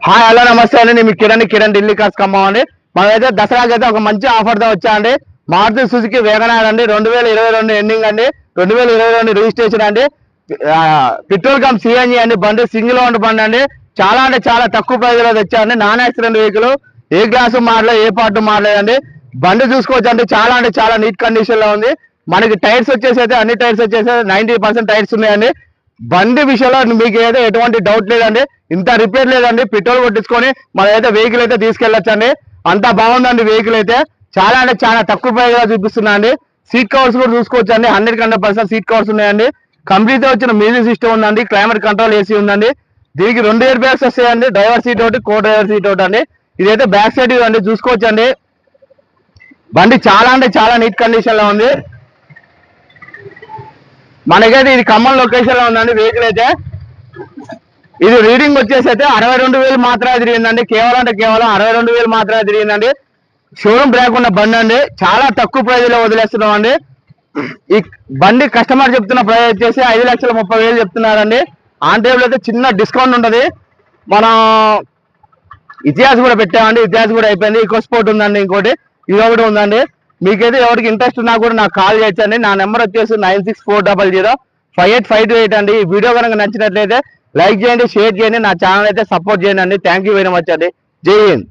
Hi hello నమస్తే అండి. నేను మీ కిరణ్ ఢిల్లీ కార్స్ ఖమ్మం అండి. మనమైతే దసరాకి అయితే ఒక మంచి ఆఫర్తో వచ్చా అండి. మారుతి సుజుకి వేగనార్ అండి, 2022 ఎండింగ్ అండి, 2022 రిజిస్ట్రేషన్ అండి. పెట్రోల్ కమ్ సిఎన్జి అండి. బండి సింగిల్ ఓనర్ బండి అండి. చాలా అంటే చాలా తక్కువ ప్రైజ్లో తెచ్చాండి. నాన్ యాక్సిడెంట్ వెహికల్, ఏ గ్లాసు మారలేదు, ఏ పార్ట్ మారలేదండి. బండి చూసుకోవచ్చు అండి. చాలా అంటే చాలా నీట్ కండిషన్ లో ఉంది. మనకి టైర్స్ వచ్చేసి అయితే అన్ని టైర్స్ వచ్చేసి 90% టైర్స్ ఉన్నాయండి. బండి విషయంలో మీకు అయితే ఎటువంటి డౌట్ లేదండి. ఇంత రిపేర్ లేదండి. పెట్రోల్ కొట్టించుకొని మనమైతే వెహికల్ అయితే తీసుకెళ్ళొచ్చండి. అంతా బాగుందండి. వెహికల్ అయితే చాలా అంటే చాలా తక్కువ ప్రైజ్గా చూపిస్తున్నా అండి. సీట్ కవర్స్ కూడా చూసుకోవచ్చు అండి. 100% సీట్ కవర్స్ ఉన్నాయండి. కంప్లీట్ వచ్చిన మ్యూజిక్ సిస్టమ్ ఉందండి. క్లైమేట్ కంట్రోల్ ఏసీ ఉందండి. దీనికి 2 ఎయిర్ బ్యాగ్స్ వస్తాయండి. డ్రైవర్ సీట్ ఒకటి, కో డ్రైవర్ సీట్ ఒకటి అండి. ఇదైతే బ్యాక్ సైడ్ అండి, చూసుకోవచ్చండి. బండి చాలా అంటే చాలా నీట్ కండిషన్ లో ఉంది. మనకైతే ఇది ఖమ్మం లొకేషన్ లో ఉందండి. వెహికల్ అయితే ఇది రీడింగ్ వచ్చేసి అయితే 62,000 మాత్రమే తిరిగిందండి. కేవలం అంటే కేవలం 62,000 మాత్రమే తిరిగిందండి. షోరూమ్ బ్రేక్ ఉన్న బండి అండి. చాలా తక్కువ ప్రైజ్ లో వదిలేస్తున్నాం అండి. ఈ బండి కస్టమర్ చెప్తున్న ప్రైస్ వచ్చేసి 5,30,000 చెప్తున్నారండి. ఆన్ టేబుల్ అయితే చిన్న డిస్కౌంట్ ఉంటుంది. మనం ఇతిహాస్ కూడా పెట్టామండి. ఇతిహాస్ కూడా అయిపోయింది. ఈకో స్పోర్ట్ ఉందండి. ఇంకోటి ఇది ఒకటి ఉందండి. మీకైతే ఎవరికి ఇంట్రెస్ట్ ఉన్నా కూడా నాకు కాల్ చేయొచ్చండి. నా నెంబర్ వచ్చేసి 9640058528 అండి. ఈ వీడియో కనుక నచ్చినట్లయితే లైక్ చేయండి, షేర్ చేయండి, నా ఛానల్ అయితే సపోర్ట్ చేయండి అండి. థ్యాంక్ యూ వెరీ మచ్ అండి. జై హింద్.